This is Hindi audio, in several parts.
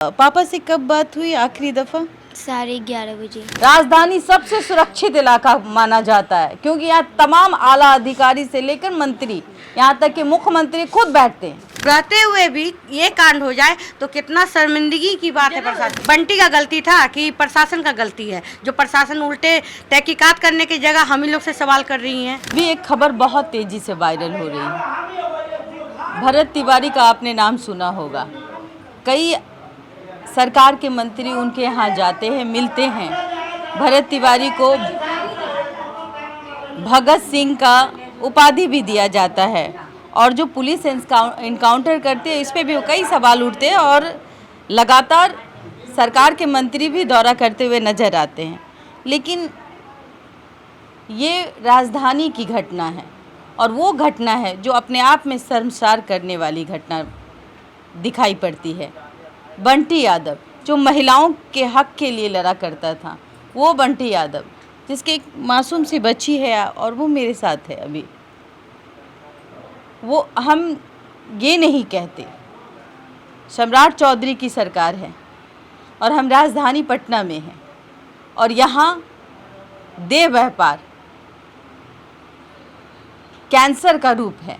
पापा से कब बात हुई आखिरी दफा? 11:30 बजे। राजधानी सबसे सुरक्षित इलाका माना जाता है क्योंकि यहाँ तमाम आला अधिकारी से लेकर मंत्री, यहाँ तक कि मुख्यमंत्री खुद बैठते हैं। रहते हुए भी ये कांड हो जाए तो कितना शर्मिंदगी की बात है। प्रशासन बंटी का गलती था कि प्रशासन का गलती है? जो प्रशासन उल्टे तहकीकात करने की जगह हम ही लोग से सवाल कर रही हैं। भी एक खबर बहुत तेजी से वायरल हो रही है। भरत तिवारी का आपने नाम सुना होगा। कई सरकार के मंत्री उनके यहाँ जाते हैं, मिलते हैं। भरत तिवारी को भगत सिंह का उपाधि भी दिया जाता है और जो पुलिस इनकाउंटर करते हैं इस पे भी कई सवाल उठते हैं और लगातार सरकार के मंत्री भी दौरा करते हुए नजर आते हैं। लेकिन ये राजधानी की घटना है और वो घटना है जो अपने आप में शर्मसार करने वाली घटना दिखाई पड़ती है। बंटी यादव जो महिलाओं के हक के लिए लड़ा करता था, वो बंटी यादव जिसकी एक मासूम सी बच्ची है और वो मेरे साथ है अभी। वो हम ये नहीं कहते, सम्राट चौधरी की सरकार है और हम राजधानी पटना में हैं और यहाँ देह व्यापार कैंसर का रूप है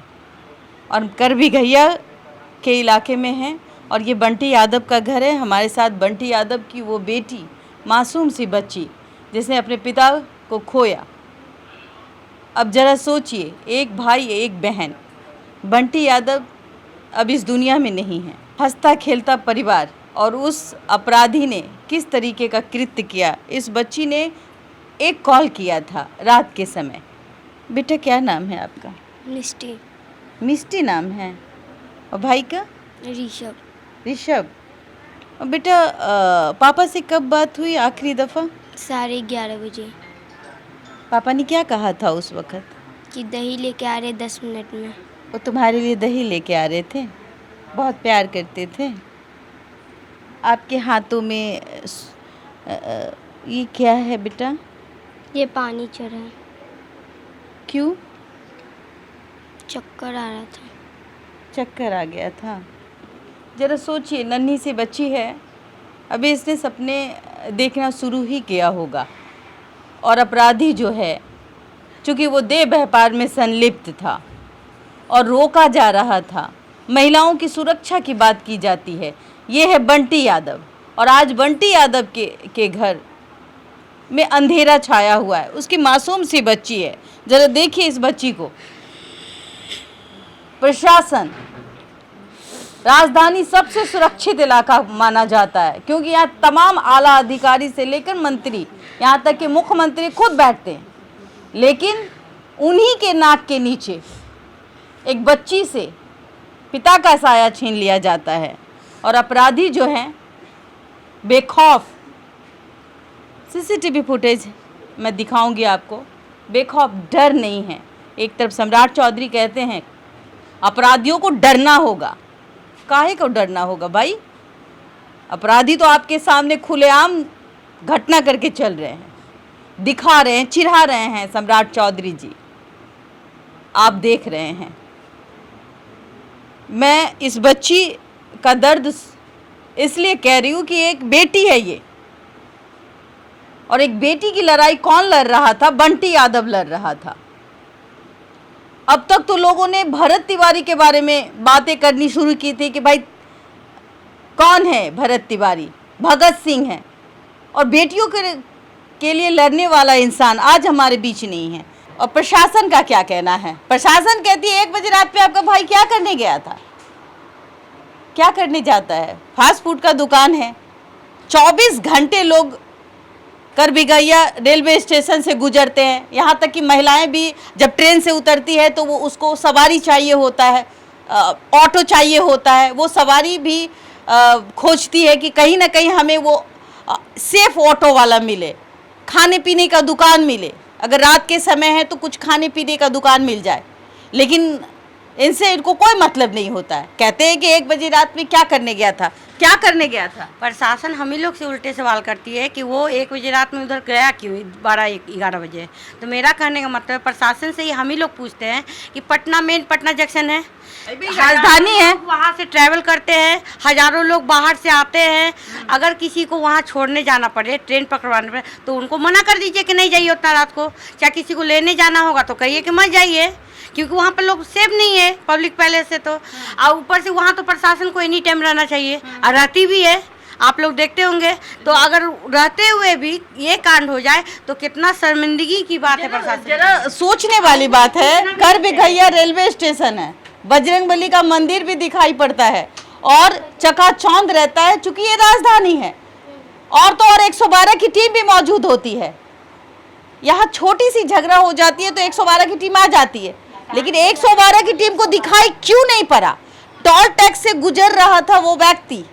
और करभिघैया के इलाके में है और ये बंटी यादव का घर है। हमारे साथ बंटी यादव की वो बेटी, मासूम सी बच्ची जिसने अपने पिता को खोया। अब ज़रा सोचिए, एक भाई एक बहन, बंटी यादव अब इस दुनिया में नहीं है। हंसता खेलता परिवार और उस अपराधी ने किस तरीके का कृत्य किया। इस बच्ची ने एक कॉल किया था रात के समय। बेटा क्या नाम है आपका? मिस्टी। मिस्टी नाम है। और भाई का? ऋषभ। ऋषभ। और बेटा पापा से कब बात हुई आखिरी दफ़ा? 11:30 बजे। पापा ने क्या कहा था उस वक़्त? कि दही लेके आ रहे 10 मिनट में। वो तुम्हारे लिए दही लेके आ रहे थे, बहुत प्यार करते थे। आपके हाथों में ये क्या है बेटा? ये पानी चढ़ा है। क्यों? चक्कर आ रहा था। चक्कर आ गया था। ज़रा सोचिए, नन्ही सी बच्ची है, अभी इसने सपने देखना शुरू ही किया होगा और अपराधी जो है, चूँकि वो देह व्यापार में संलिप्त था और रोका जा रहा था, महिलाओं की सुरक्षा की बात की जाती है। ये है बंटी यादव और आज बंटी यादव के घर में अंधेरा छाया हुआ है। उसकी मासूम सी बच्ची है, ज़रा देखिए इस बच्ची को। प्रशासन, राजधानी सबसे सुरक्षित इलाका माना जाता है क्योंकि यहाँ तमाम आला अधिकारी से लेकर मंत्री, यहाँ तक कि मुख्यमंत्री खुद बैठते हैं। लेकिन उन्हीं के नाक के नीचे एक बच्ची से पिता का साया छीन लिया जाता है और अपराधी जो हैं बेखौफ, सीसीटीवी फुटेज मैं दिखाऊंगी आपको, बेखौफ डर नहीं है। एक तरफ सम्राट चौधरी कहते हैं अपराधियों को डरना होगा। काहे को डरना होगा भाई? अपराधी तो आपके सामने खुलेआम घटना करके चल रहे हैं, दिखा रहे हैं, चिढ़ा रहे हैं। सम्राट चौधरी जी, आप देख रहे हैं। मैं इस बच्ची का दर्द इसलिए कह रही हूँ कि एक बेटी है ये, और एक बेटी की लड़ाई कौन लड़ रहा था? बंटी यादव लड़ रहा था। अब तक तो लोगों ने भरत तिवारी के बारे में बातें करनी शुरू की थी कि भाई कौन है भरत तिवारी? भगत सिंह है और बेटियों के लिए लड़ने वाला इंसान आज हमारे बीच नहीं है। और प्रशासन का क्या कहना है? प्रशासन कहती है 1 बजे रात पे आपका भाई क्या करने गया था? क्या करने जाता है? फास्ट फूड का दुकान है। 24 घंटे लोग करभिघैया रेलवे स्टेशन से गुजरते हैं। यहाँ तक कि महिलाएं भी जब ट्रेन से उतरती है तो वो उसको सवारी चाहिए होता है, ऑटो चाहिए होता है। वो सवारी भी खोजती है कि कहीं ना कहीं हमें वो सेफ ऑटो वाला मिले, खाने पीने का दुकान मिले। अगर रात के समय है तो कुछ खाने पीने का दुकान मिल जाए। लेकिन इनको कोई मतलब नहीं होता है। कहते हैं कि 1 बजे रात में क्या करने गया था? क्या करने गया था? प्रशासन हम ही लोग से उल्टे सवाल करती है कि वो 1 बजे रात में उधर गया क्यों 12-11 बजे। तो मेरा कहने का मतलब है प्रशासन से ही हम ही लोग पूछते हैं कि पटना जंक्शन है, राजधानी है, वहाँ से ट्रैवल करते हैं, हजारों लोग बाहर से आते हैं। अगर किसी को वहाँ छोड़ने जाना पड़े, ट्रेन पकड़वाने पड़े, तो उनको मना कर दीजिए कि नहीं जाइए उतना रात को। चाहे किसी को लेने जाना होगा तो कहिए कि मत जाइए, क्योंकि वहाँ पर लोग सेफ नहीं है पब्लिक पैलेस से। तो और ऊपर से वहाँ तो प्रशासन को एनी टाइम रहना चाहिए, और रहती भी है, आप लोग देखते होंगे। तो अगर रहते हुए भी ये कांड हो जाए तो कितना शर्मिंदगी की बात है। प्रशासन जरा सोचने वाली बात है। कर भिखैया रेलवे स्टेशन है, बजरंगबली का मंदिर भी दिखाई पड़ता है और चकाचौंध रहता है, चूंकि ये राजधानी है। और तो और 112 की टीम भी मौजूद होती है। यहाँ छोटी सी झगड़ा हो जाती है तो 112 की टीम आ जाती है, लेकिन 112 की टीम को दिखाई क्यों नहीं पड़ा? टोल टैक्स से गुजर रहा था वो व्यक्ति,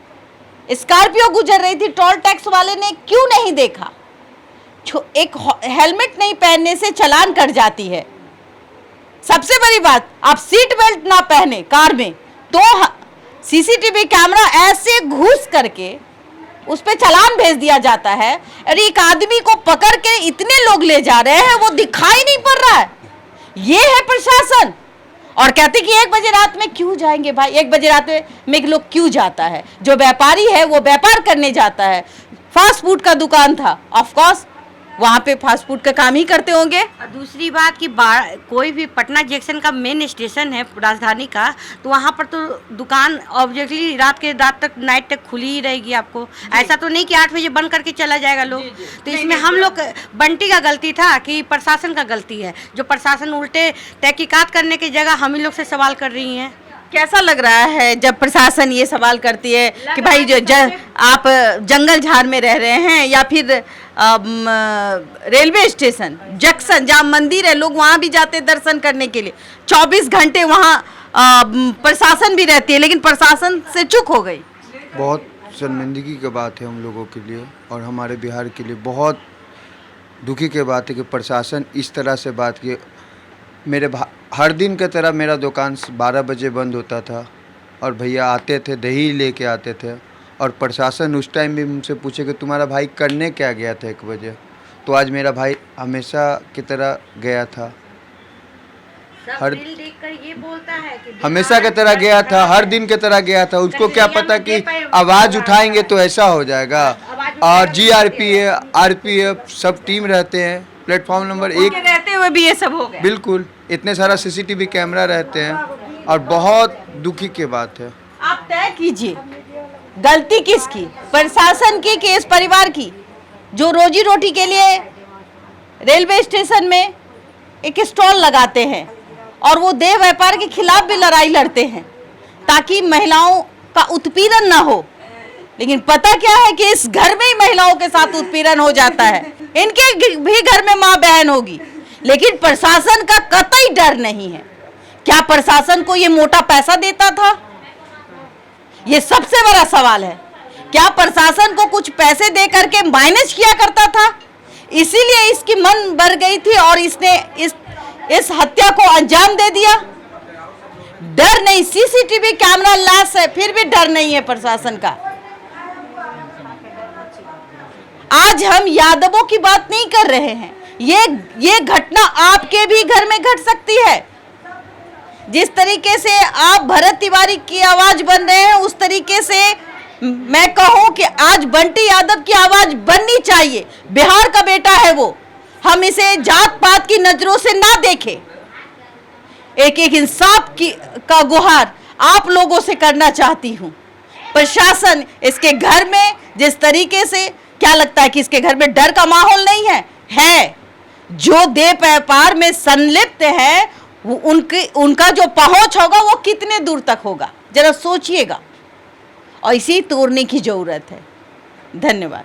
स्कॉर्पियो गुजर रही थी, टोल टैक्स वाले ने क्यों नहीं देखा? एक हेलमेट नहीं पहनने से चालान कट जाती है। सबसे बड़ी बात, आप सीट बेल्ट ना पहने कार में तो सीसीटीवी कैमरा ऐसे घुस करके उस पे चालान भेज दिया जाता है। अरे एक आदमी को पकड़ के इतने लोग ले जा रहे हैं, वो दिखाई नहीं पड़ रहा है। ये है प्रशासन। और कहते कि 1 बजे रात में क्यों जाएंगे भाई? 1 बजे रात में लोग क्यों जाता है? जो व्यापारी है वो व्यापार करने जाता है। फास्ट फूड का दुकान था, ऑफ कोर्स वहाँ पे फास्ट फूड का काम ही करते होंगे। और दूसरी बात कि कोई भी पटना जंक्शन का मेन स्टेशन है राजधानी का, तो वहाँ पर तो दुकान ऑब्वियसली रात तक नाइट तक खुली ही रहेगी। आपको ऐसा तो नहीं कि 8 बजे बंद करके चला जाएगा लोग। तो इसमें हम लोग बंटी का गलती था कि प्रशासन का गलती है, जो प्रशासन उल्टे तहकीकात करने की जगह हम ही लोग से सवाल कर रही हैं। कैसा लग रहा है जब प्रशासन ये सवाल करती है कि भाई आप जंगल झाड़ में रह रहे हैं या फिर रेलवे स्टेशन जंक्शन जहाँ मंदिर है, लोग वहाँ भी जाते हैं दर्शन करने के लिए, 24 घंटे वहाँ प्रशासन भी रहती है, लेकिन प्रशासन से चूक हो गई। बहुत शर्मिंदगी की बात है हम लोगों के लिए और हमारे बिहार के लिए बहुत दुखी की बात है कि प्रशासन इस तरह से बात की। हर दिन की तरह मेरा दुकान 12 बजे बंद होता था और भैया आते थे, दही लेके आते थे, और प्रशासन उस टाइम भी मुझसे पूछे कि तुम्हारा भाई करने क्या गया था 1 बजे। तो आज मेरा भाई हमेशा की तरह गया था, हर देखकर ये बोलता है कि हमेशा की तरह गया था, हर दिन की तरह गया था। उसको क्या पता कि आवाज़ उठाएंगे तो ऐसा हो जाएगा। और RPF सब टीम रहते हैं, प्लेटफॉर्म नंबर 1 रहते हुए भी ये सब हो गया। बिल्कुल, इतने सारा CCTV कैमरा रहते हैं और बहुत दुखी की बात है। आप तय कीजिए गलती किसकी, प्रशासन की कि इस परिवार की, जो रोजी रोटी के लिए रेलवे स्टेशन में एक स्टॉल लगाते हैं और वो देह व्यापार के खिलाफ भी लड़ाई लड़ते हैं ताकि महिलाओं का उत्पीड़न ना हो। लेकिन पता क्या है कि इस घर में ही महिलाओं के साथ उत्पीड़न हो जाता है। इनके भी घर में माँ बहन होगी, लेकिन प्रशासन का कतई डर नहीं है। क्या प्रशासन को ये मोटा पैसा देता था? ये सबसे बड़ा सवाल है। क्या प्रशासन को कुछ पैसे दे करके माइनस किया करता था? इसीलिए इसकी मन भर गई थी और इसने इस हत्या को अंजाम दे दिया। डर नहीं, CCTV कैमरा लैस है, फिर भी डर नहीं है प्रशासन का। आज हम यादवों की बात नहीं कर रहे हैं। ये घटना आपके भी घर में घट सकती है। जिस तरीके से आप भरत तिवारी की आवाज बन रहे हैं, उस तरीके से मैं कहूं कि आज बंटी यादव की आवाज बननी चाहिए। बिहार का बेटा है वो, हम इसे जात पात की नजरों से ना देखें। एक इंसाफ का गुहार आप लोगों से करना चाहती हूं। प्रशासन इसके घर में जिस तरीके से, क्या लगता है कि इसके घर में डर का माहौल नहीं है? है। जो देह व्यापार में संलिप्त है उनका जो पहुंच होगा वो कितने दूर तक होगा, जरा सोचिएगा। और इसी तोड़ने की जरूरत है। धन्यवाद।